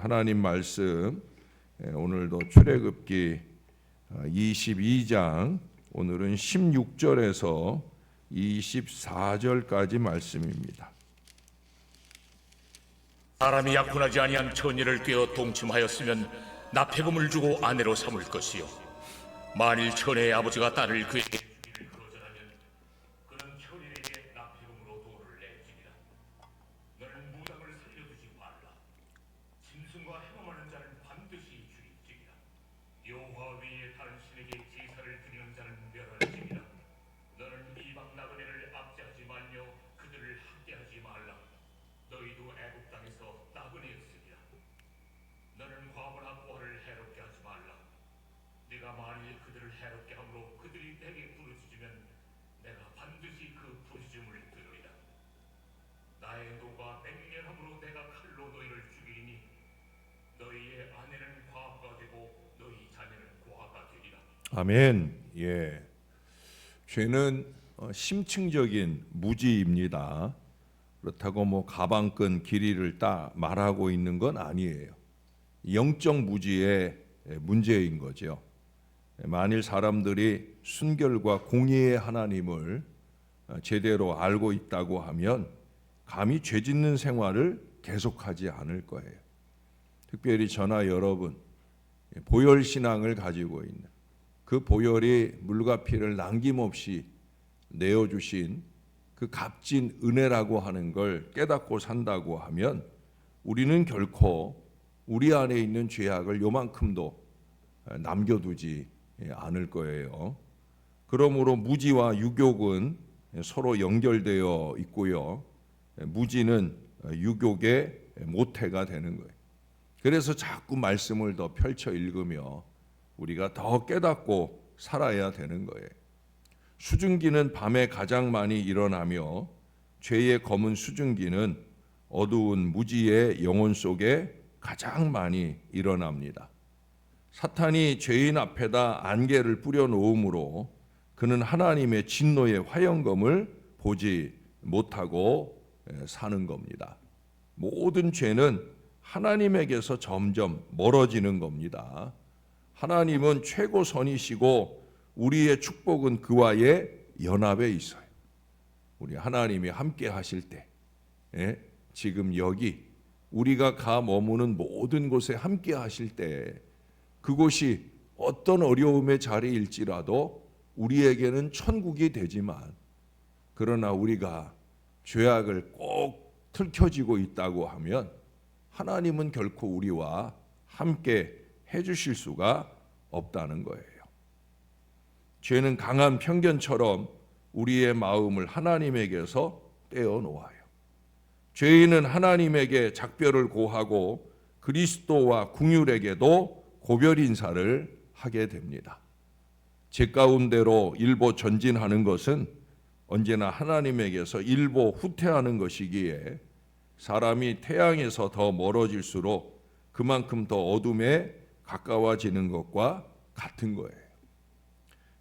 하나님 말씀 오늘도 출애굽기 22장 오늘은 16절에서 24절까지 말씀입니다. 사람이 약혼하지 아니한 처녀를 꿰어 동침하였으면 납폐금을 주고 아내로 삼을 것이요, 만일 처녀의 아버지가 딸을 그에게 거절하면 그는 처녀에게 납폐금으로 돈을 내지니라. 너는 무당을 살려두지 말라. 짐승과 행함하는 자는 반드시 죽일지니라. 여호와 위에 다른 신에게 제사를 드리는 자는 멸할지니라. 너는 이방 나그네를 압제하지 말며 그들을 학대하지 말라. 너희도 애굽 땅에서 나그네였으리라. 너는 과부나 고아를 해롭게 하지 말라. 네가 만일 그들을 해롭게 함으로 그들이 내게 부르짖으면 내가 반드시 그 부르짖음을 들으리라. 나의 노가 맹렬함으로 내가 칼로 너희를 죽이리니 너희의 아내는 과부가 되고 너희 자녀는 고아가 되리라. 아멘. 죄는 심층적인 무지입니다. 그렇다고 가방끈 길이를 딱 말하고 있는 건 아니에요. 영적 무지의 문제인 거죠. 만일 사람들이 순결과 공의의 하나님을 제대로 알고 있다고 하면 감히 죄 짓는 생활을 계속하지 않을 거예요. 특별히 저나 여러분, 보혈 신앙을 가지고 있는, 그 보혈이 물과 피를 남김없이 내어주신 그 값진 은혜라고 하는 걸 깨닫고 산다고 하면 우리는 결코 우리 안에 있는 죄악을 요만큼도 남겨두지 않을 거예요. 그러므로 무지와 유욕은 서로 연결되어 있고요. 무지는 유욕의 모태가 되는 거예요. 그래서 자꾸 말씀을 더 펼쳐 읽으며 우리가 더 깨닫고 살아야 되는 거예요. 수증기는 밤에 가장 많이 일어나며 죄의 검은 수증기는 어두운 무지의 영혼 속에 가장 많이 일어납니다. 사탄이 죄인 앞에다 안개를 뿌려 놓음으로 그는 하나님의 진노의 화영검을 보지 못하고 사는 겁니다. 모든 죄는 하나님에게서 점점 멀어지는 겁니다. 하나님은 최고선이시고 우리의 축복은 그와의 연합에 있어요. 우리 하나님이 함께 하실 때, 지금 여기 우리가 가 머무는 모든 곳에 함께 하실 때 그곳이 어떤 어려움의 자리일지라도 우리에게는 천국이 되지만, 그러나 우리가 죄악을 꼭 틀켜지고 있다고 하면 하나님은 결코 우리와 함께 해주실 수가 없다는 거예요. 죄는 강한 편견처럼 우리의 마음을 하나님에게서 떼어놓아요. 죄인은 하나님에게 작별을 고하고 그리스도와 궁율에게도 고별 인사를 하게 됩니다. 죄 가운데로 일보 전진하는 것은 언제나 하나님에게서 일보 후퇴하는 것이기에 사람이 태양에서 더 멀어질수록 그만큼 더 어둠에 가까워지는 것과 같은 거예요.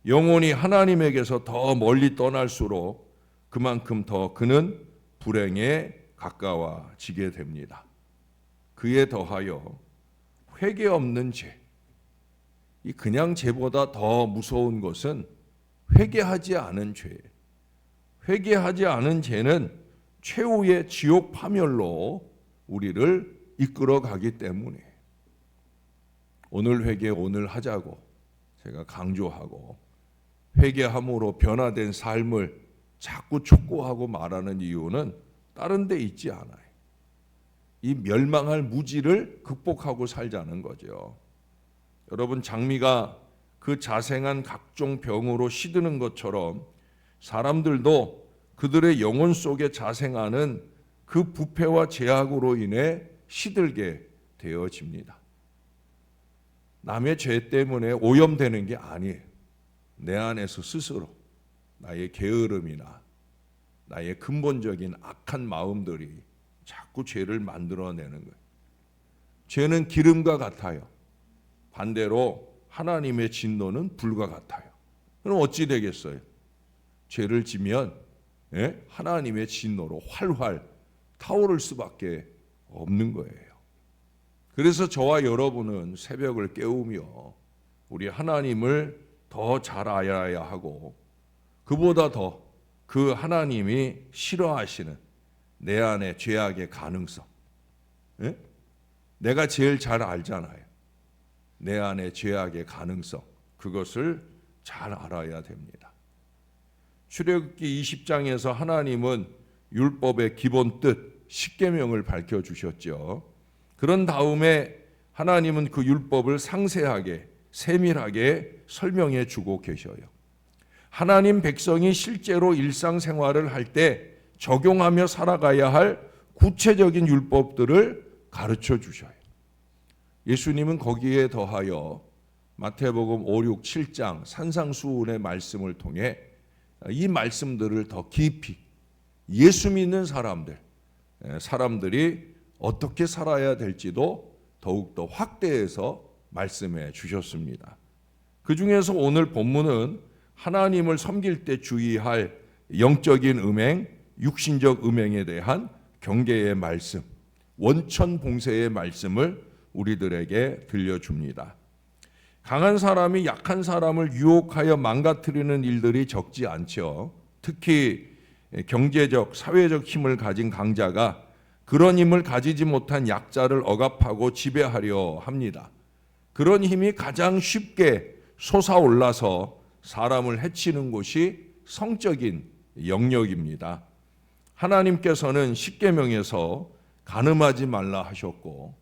영혼이 하나님에게서 더 멀리 떠날수록 그만큼 더 그는 불행에 가까워지게 됩니다. 그에 더하여 회개 없는 죄, 이 그냥 죄보다 더 무서운 것은 회개하지 않은 죄. 회개하지 않은 죄는 최후의 지옥 파멸로 우리를 이끌어 가기 때문에 오늘 회개 오늘 하자고 제가 강조하고, 회개함으로 변화된 삶을 자꾸 촉구하고 말하는 이유는 다른 데 있지 않아요. 이 멸망할 무지를 극복하고 살자는 거죠. 여러분, 장미가 그 자생한 각종 병으로 시드는 것처럼 사람들도 그들의 영혼 속에 자생하는 그 부패와 죄악으로 인해 시들게 되어집니다. 남의 죄 때문에 오염되는 게 아니에요. 내 안에서 스스로 나의 게으름이나 나의 근본적인 악한 마음들이 자꾸 죄를 만들어내는 거예요. 죄는 기름과 같아요. 반대로 하나님의 진노는 불과 같아요. 그럼 어찌 되겠어요? 죄를 지면 하나님의 진노로 활활 타오를 수밖에 없는 거예요. 그래서 저와 여러분은 새벽을 깨우며 우리 하나님을 더 잘 알아야 하고, 그보다 더 그 하나님이 싫어하시는 내 안의 죄악의 가능성, 예? 내가 제일 잘 알잖아요. 내 안의 죄악의 가능성, 그것을 잘 알아야 됩니다. 출애굽기 20장에서 하나님은 율법의 기본 뜻, 십계명을 밝혀주셨죠. 그런 다음에 하나님은 그 율법을 상세하게, 세밀하게 설명해 주고 계셔요. 하나님 백성이 실제로 일상생활을 할 때 적용하며 살아가야 할 구체적인 율법들을 가르쳐 주셔요. 예수님은 거기에 더하여 마태복음 5, 6, 7장 산상수훈의 말씀을 통해 이 말씀들을 더 깊이 예수 믿는 사람들이 어떻게 살아야 될지도 더욱더 확대해서 말씀해 주셨습니다. 그 중에서 오늘 본문은 하나님을 섬길 때 주의할 영적인 음행, 육신적 음행에 대한 경계의 말씀, 원천봉쇄의 말씀을 우리들에게 들려줍니다. 강한 사람이 약한 사람을 유혹하여 망가뜨리는 일들이 적지 않죠. 특히 경제적, 사회적 힘을 가진 강자가 그런 힘을 가지지 못한 약자를 억압하고 지배하려 합니다. 그런 힘이 가장 쉽게 솟아올라서 사람을 해치는 곳이 성적인 영역입니다. 하나님께서는 십계명에서 간음하지 말라 하셨고,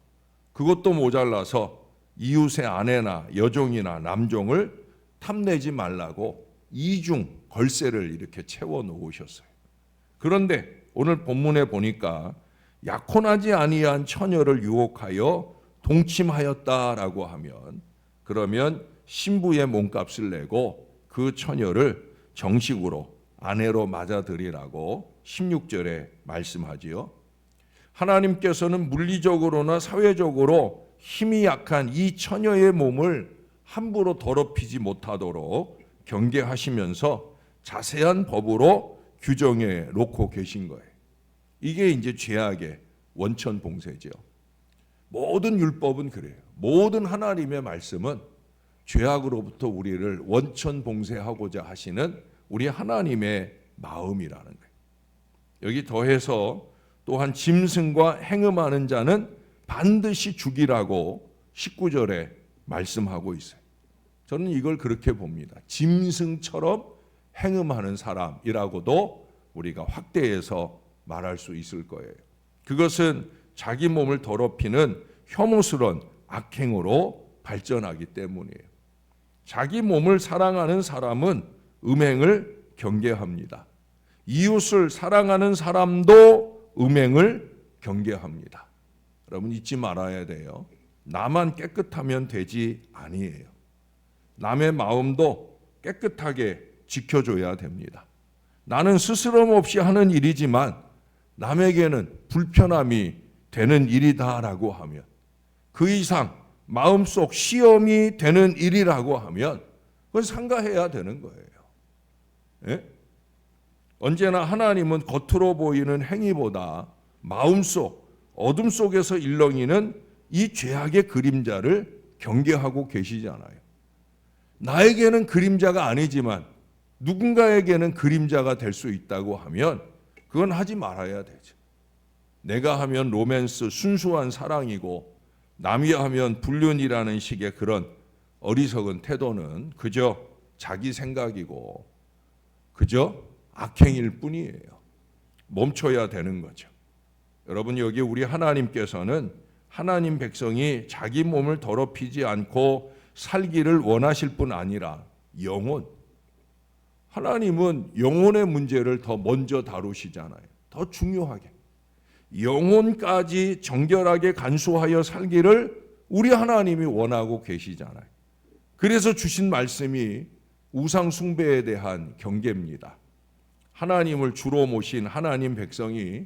그것도 모자라서 이웃의 아내나 여종이나 남종을 탐내지 말라고 이중 걸세를 이렇게 채워 놓으셨어요. 그런데 오늘 본문에 보니까 약혼하지 아니한 처녀를 유혹하여 동침하였다라고 하면, 그러면 신부의 몸값을 내고 그 처녀를 정식으로 아내로 맞아들이라고 16절에 말씀하지요. 하나님께서는 물리적으로나 사회적으로 힘이 약한 이 처녀의 몸을 함부로 더럽히지 못하도록 경계하시면서 자세한 법으로 규정해 놓고 계신 거예요. 이게 이제 죄악의 원천 봉쇄죠. 모든 율법은 그래요. 모든 하나님의 말씀은 죄악으로부터 우리를 원천 봉쇄하고자 하시는 우리 하나님의 마음이라는 거예요. 여기 더해서 또한 짐승과 행음하는 자는 반드시 죽이라고 19절에 말씀하고 있어요. 저는 이걸 그렇게 봅니다. 짐승처럼 행음하는 사람이라고도 우리가 확대해서 말할 수 있을 거예요. 그것은 자기 몸을 더럽히는 혐오스러운 악행으로 발전하기 때문이에요. 자기 몸을 사랑하는 사람은 음행을 경계합니다. 이웃을 사랑하는 사람도 음행을 경계합니다. 여러분 잊지 말아야 돼요. 나만 깨끗하면 되지 아니에요. 남의 마음도 깨끗하게 지켜줘야 됩니다. 나는 스스럼 없이 하는 일이지만 남에게는 불편함이 되는 일이다라고 하면, 그 이상 마음속 시험이 되는 일이라고 하면 그건 삼가해야 되는 거예요. 예? 언제나 하나님은 겉으로 보이는 행위보다 마음속 어둠 속에서 일렁이는 이 죄악의 그림자를 경계하고 계시잖아요. 나에게는 그림자가 아니지만 누군가에게는 그림자가 될 수 있다고 하면 그건 하지 말아야 되죠. 내가 하면 로맨스, 순수한 사랑이고 남이 하면 불륜이라는 식의 그런 어리석은 태도는 그저 자기 생각이고 그저 악행일 뿐이에요. 멈춰야 되는 거죠. 여러분, 여기 우리 하나님께서는 하나님 백성이 자기 몸을 더럽히지 않고 살기를 원하실 뿐 아니라 영혼, 하나님은 영혼의 문제를 더 먼저 다루시잖아요. 더 중요하게 영혼까지 정결하게 간수하여 살기를 우리 하나님이 원하고 계시잖아요. 그래서 주신 말씀이 우상 숭배에 대한 경계입니다. 하나님을 주로 모신 하나님 백성이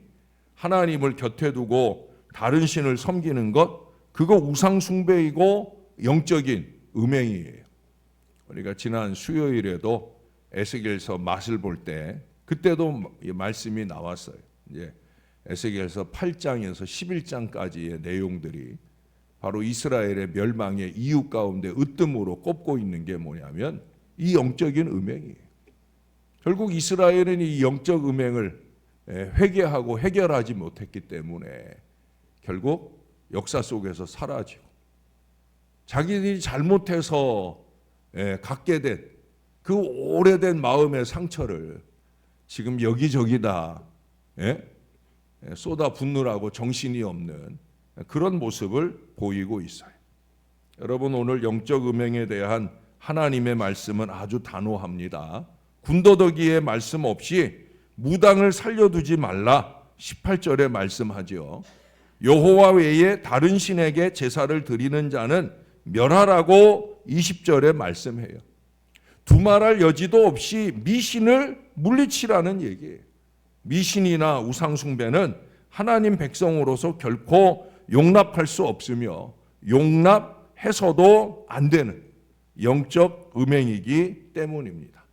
하나님을 곁에 두고 다른 신을 섬기는 것, 그거 우상 숭배이고 영적인 음행이에요. 우리가 지난 수요일에도 에스겔서 맛을 볼 때 그때도 말씀이 나왔어요. 이제 에스겔서 8장에서 11장까지의 내용들이 바로 이스라엘의 멸망의 이유 가운데 으뜸으로 꼽고 있는 게 뭐냐면 이 영적인 음행이에요. 결국 이스라엘은 이 영적 음행을 회개하고 해결하지 못했기 때문에 결국 역사 속에서 사라지고 자기들이 잘못해서 갖게 된 그 오래된 마음의 상처를 지금 여기저기다 쏟아 붓느라고 정신이 없는 그런 모습을 보이고 있어요. 여러분, 오늘 영적 음행에 대한 하나님의 말씀은 아주 단호합니다. 군더더기의 말씀 없이 무당을 살려두지 말라 18절에 말씀하죠. 여호와 외에 다른 신에게 제사를 드리는 자는 멸하라고 20절에 말씀해요. 두말할 여지도 없이 미신을 물리치라는 얘기예요. 미신이나 우상숭배는 하나님 백성으로서 결코 용납할 수 없으며 용납해서도 안 되는 영적 음행이기 때문입니다.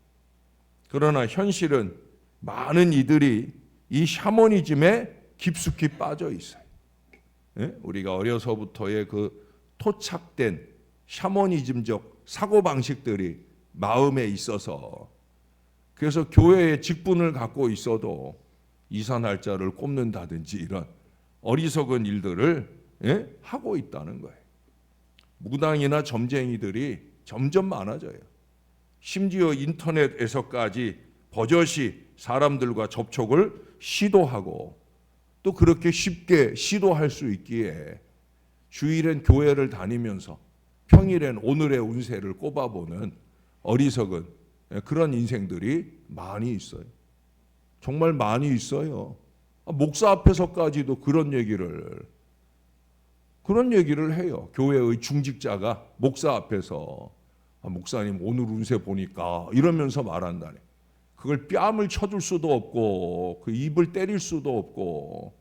그러나 현실은 많은 이들이 이 샤머니즘에 깊숙이 빠져 있어요. 우리가 어려서부터의 그 토착된 샤머니즘적 사고방식들이 마음에 있어서 그래서 교회에 직분을 갖고 있어도 이사 날짜를 꼽는다든지 이런 어리석은 일들을 하고 있다는 거예요. 무당이나 점쟁이들이 점점 많아져요. 심지어 인터넷에서까지 버젓이 사람들과 접촉을 시도하고 또 그렇게 쉽게 시도할 수 있기에 주일엔 교회를 다니면서 평일엔 오늘의 운세를 꼽아보는 어리석은 그런 인생들이 많이 있어요. 정말 많이 있어요. 목사 앞에서까지도 그런 얘기를 해요. 교회의 중직자가 목사 앞에서 목사님 오늘 운세 보니까 이러면서 말한다네. 그걸 뺨을 쳐줄 수도 없고 그 입을 때릴 수도 없고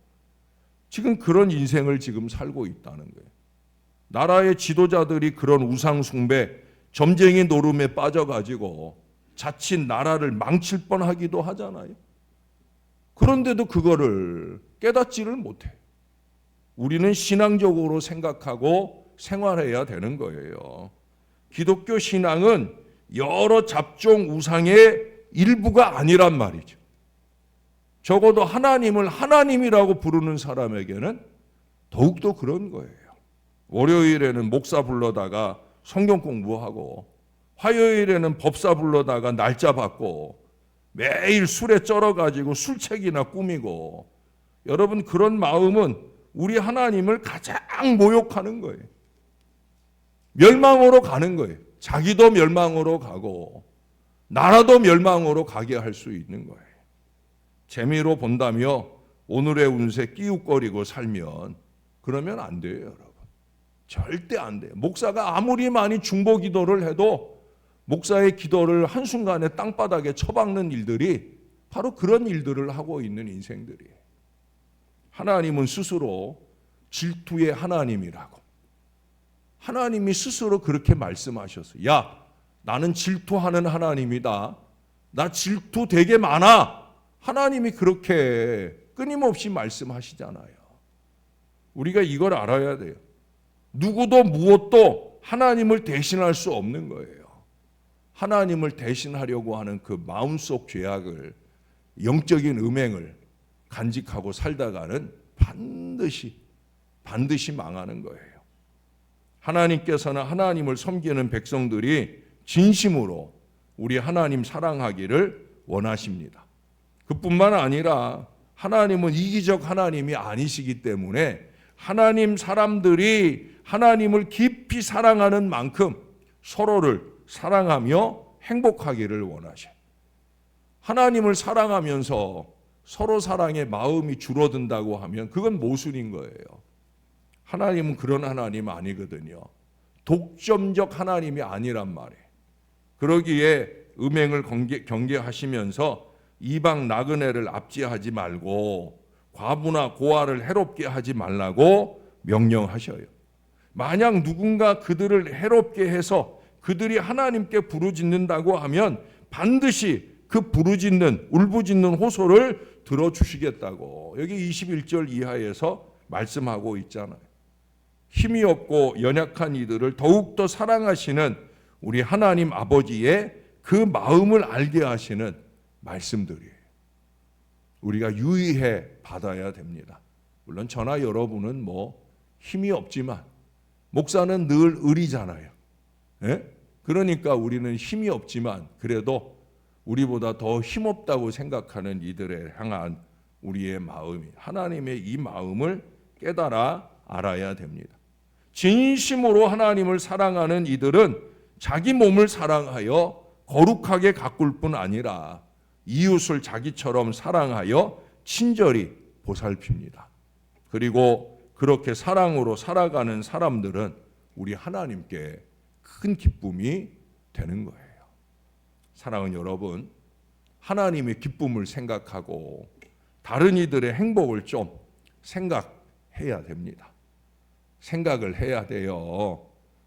지금 그런 인생을 지금 살고 있다는 거예요. 나라의 지도자들이 그런 우상 숭배, 점쟁이 노름에 빠져가지고 자칫 나라를 망칠 뻔하기도 하잖아요. 그런데도 그거를 깨닫지를 못해. 우리는 신앙적으로 생각하고 생활해야 되는 거예요. 기독교 신앙은 여러 잡종 우상의 일부가 아니란 말이죠. 적어도 하나님을 하나님이라고 부르는 사람에게는 더욱더 그런 거예요. 월요일에는 목사 불러다가 성경 공부하고 화요일에는 법사 불러다가 날짜 받고 매일 술에 쩔어가지고 술책이나 꾸미고 여러분 그런 마음은 우리 하나님을 가장 모욕하는 거예요. 멸망으로 가는 거예요. 자기도 멸망으로 가고 나라도 멸망으로 가게 할 수 있는 거예요. 재미로 본다며 오늘의 운세 끼웃거리고 살면 그러면 안 돼요, 여러분. 절대 안 돼요. 목사가 아무리 많이 중보 기도를 해도 목사의 기도를 한순간에 땅바닥에 처박는 일들이 바로 그런 일들을 하고 있는 인생들이에요. 하나님은 스스로 질투의 하나님이라고. 하나님이 스스로 그렇게 말씀하셨어요. 야, 나는 질투하는 하나님이다. 나 질투 되게 많아. 하나님이 그렇게 끊임없이 말씀하시잖아요. 우리가 이걸 알아야 돼요. 누구도 무엇도 하나님을 대신할 수 없는 거예요. 하나님을 대신하려고 하는 그 마음속 죄악을, 영적인 음행을 간직하고 살다가는 반드시 망하는 거예요. 하나님께서는 하나님을 섬기는 백성들이 진심으로 우리 하나님 사랑하기를 원하십니다. 그뿐만 아니라 하나님은 이기적 하나님이 아니시기 때문에 하나님 사람들이 하나님을 깊이 사랑하는 만큼 서로를 사랑하며 행복하기를 원하셔요. 하나님을 사랑하면서 서로 사랑의 마음이 줄어든다고 하면 그건 모순인 거예요. 하나님은 그런 하나님 아니거든요. 독점적 하나님이 아니란 말이에요. 그러기에 음행을 경계하시면서 이방 나그네를 압제하지 말고 과부나 고아를 해롭게 하지 말라고 명령하셔요. 만약 누군가 그들을 해롭게 해서 그들이 하나님께 부르짖는다고 하면 반드시 그 부르짖는 울부짖는 호소를 들어주시겠다고 여기 21절 이하에서 말씀하고 있잖아요. 힘이 없고 연약한 이들을 더욱더 사랑하시는 우리 하나님 아버지의 그 마음을 알게 하시는 말씀들이에요. 우리가 유의해 받아야 됩니다. 물론 저나 여러분은 힘이 없지만 목사는 늘 의리잖아요. 예? 그러니까 우리는 힘이 없지만 그래도 우리보다 더 힘없다고 생각하는 이들에 향한 우리의 마음이 하나님의 이 마음을 깨달아 알아야 됩니다. 진심으로 하나님을 사랑하는 이들은 자기 몸을 사랑하여 거룩하게 가꿀 뿐 아니라 이웃을 자기처럼 사랑하여 친절히 보살핍니다. 그리고 그렇게 사랑으로 살아가는 사람들은 우리 하나님께 큰 기쁨이 되는 거예요. 사랑하는 여러분, 하나님의 기쁨을 생각하고 다른 이들의 행복을 좀 생각해야 됩니다. 생각을 해야 돼요.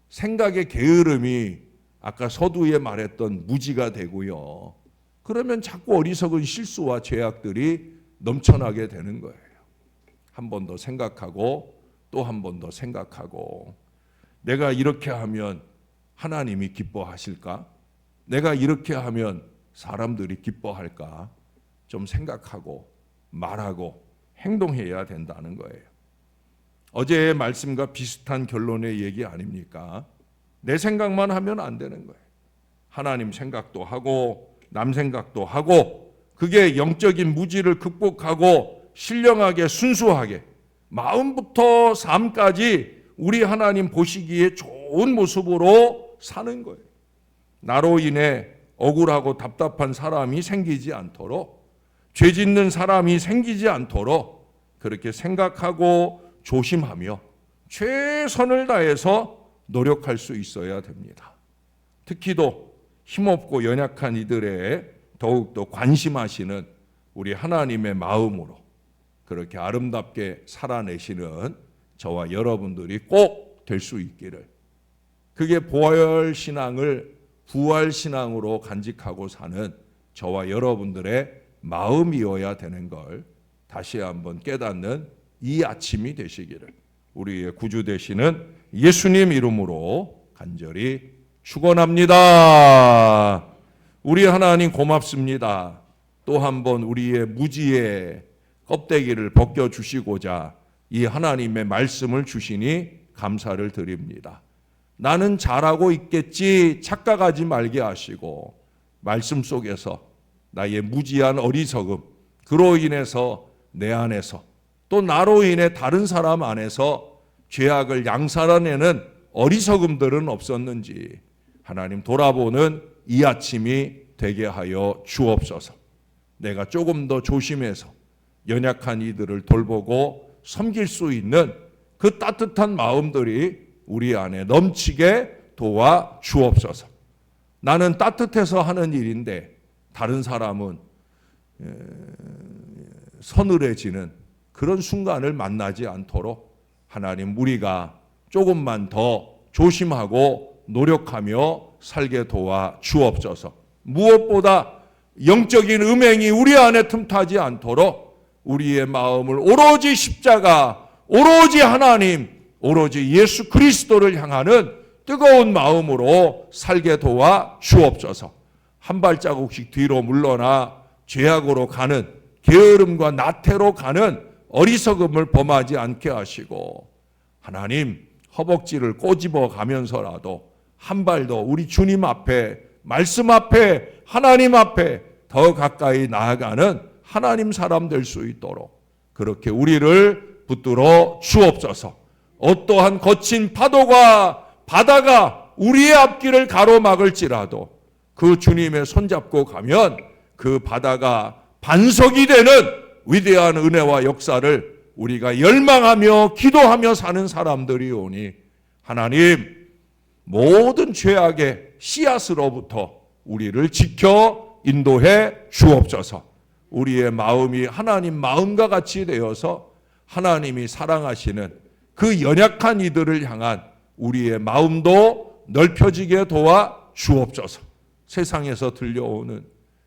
생각의 게으름이 아까 서두에 말했던 무지가 되고요. 그러면 자꾸 어리석은 실수와 죄악들이 넘쳐나게 되는 거예요. 한 번 더 생각하고 또 한 번 더 생각하고 내가 이렇게 하면 하나님이 기뻐하실까? 내가 이렇게 하면 사람들이 기뻐할까? 좀 생각하고 말하고 행동해야 된다는 거예요. 어제의 말씀과 비슷한 결론의 얘기 아닙니까? 내 생각만 하면 안 되는 거예요. 하나님 생각도 하고 남 생각도 하고 그게 영적인 무지를 극복하고 신령하게 순수하게 마음부터 삶까지 우리 하나님 보시기에 좋은 모습으로 사는 거예요. 나로 인해 억울하고 답답한 사람이 생기지 않도록 죄 짓는 사람이 생기지 않도록 그렇게 생각하고 조심하며 최선을 다해서 노력할 수 있어야 됩니다. 특히도 힘없고 연약한 이들에 더욱더 관심하시는 우리 하나님의 마음으로 그렇게 아름답게 살아내시는 저와 여러분들이 꼭 될 수 있기를, 그게 부활신앙으로 간직하고 사는 저와 여러분들의 마음이어야 되는 걸 다시 한번 깨닫는 이 아침이 되시기를 우리의 구주 되시는 예수님 이름으로 간절히 축원합니다. 우리 하나님 고맙습니다. 또 한 번 우리의 무지의 껍데기를 벗겨주시고자 이 하나님의 말씀을 주시니 감사를 드립니다. 나는 잘하고 있겠지 착각하지 말게 하시고 말씀 속에서 나의 무지한 어리석음, 그로 인해서 내 안에서 또 나로 인해 다른 사람 안에서 죄악을 양산해내는 어리석음들은 없었는지 하나님 돌아보는 이 아침이 되게 하여 주옵소서. 내가 조금 더 조심해서 연약한 이들을 돌보고 섬길 수 있는 그 따뜻한 마음들이 우리 안에 넘치게 도와 주옵소서. 나는 따뜻해서 하는 일인데 다른 사람은 서늘해지는 그런 순간을 만나지 않도록 하나님 우리가 조금만 더 조심하고 노력하며 살게 도와 주옵소서. 무엇보다 영적인 음행이 우리 안에 틈타지 않도록 우리의 마음을 오로지 십자가, 오로지 하나님, 오로지 예수 그리스도를 향하는 뜨거운 마음으로 살게 도와 주옵소서. 한 발자국씩 뒤로 물러나 죄악으로 가는, 게으름과 나태로 가는 어리석음을 범하지 않게 하시고 하나님 허벅지를 꼬집어 가면서라도 한 발 더 우리 주님 앞에, 말씀 앞에, 하나님 앞에 더 가까이 나아가는 하나님 사람 될 수 있도록 그렇게 우리를 붙들어 주옵소서. 어떠한 거친 파도가 바다가 우리의 앞길을 가로막을지라도 그 주님의 손잡고 가면 그 바다가 반석이 되는 위대한 은혜와 역사를 우리가 열망하며 기도하며 사는 사람들이 오니 하나님 모든 죄악의 씨앗으로부터 우리를 지켜 인도해 주옵소서. 우리의 마음이 하나님 마음과 같이 되어서 하나님이 사랑하시는 그 연약한 이들을 향한 우리의 마음도 넓혀지게 도와 주옵소서. 세상에서 들려오는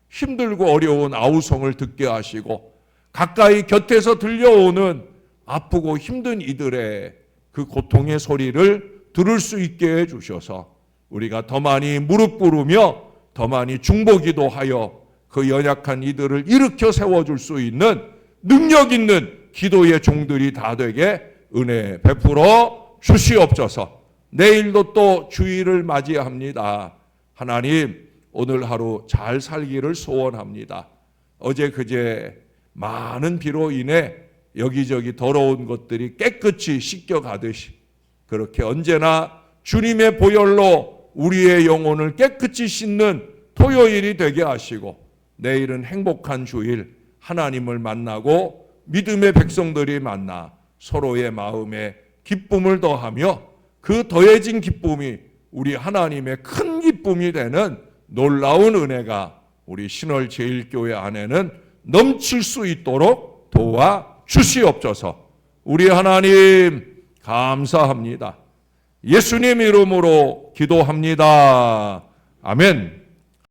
힘들고 어려운 아우성을 듣게 하시고 가까이 곁에서 들려오는 아프고 힘든 이들의 그 고통의 소리를 들을 수 있게 해주셔서 우리가 더 많이 무릎 꿇으며 더 많이 중보기도하여 그 연약한 이들을 일으켜 세워줄 수 있는 능력 있는 기도의 종들이 다 되게 은혜 베풀어 주시옵소서. 내일도 또 주일을 맞이합니다. 하나님, 오늘 하루 잘 살기를 소원합니다. 어제 그제 많은 비로 인해 여기저기 더러운 것들이 깨끗이 씻겨가듯이 그렇게 언제나 주님의 보혈로 우리의 영혼을 깨끗이 씻는 토요일이 되게 하시고 내일은 행복한 주일, 하나님을 만나고 믿음의 백성들이 만나 서로의 마음에 기쁨을 더하며 그 더해진 기쁨이 우리 하나님의 큰 기쁨이 되는 놀라운 은혜가 우리 신월제일교회 안에는 넘칠 수 있도록 도와주시옵소서. 우리 하나님 감사합니다. 예수님 이름으로 기도합니다. 아멘.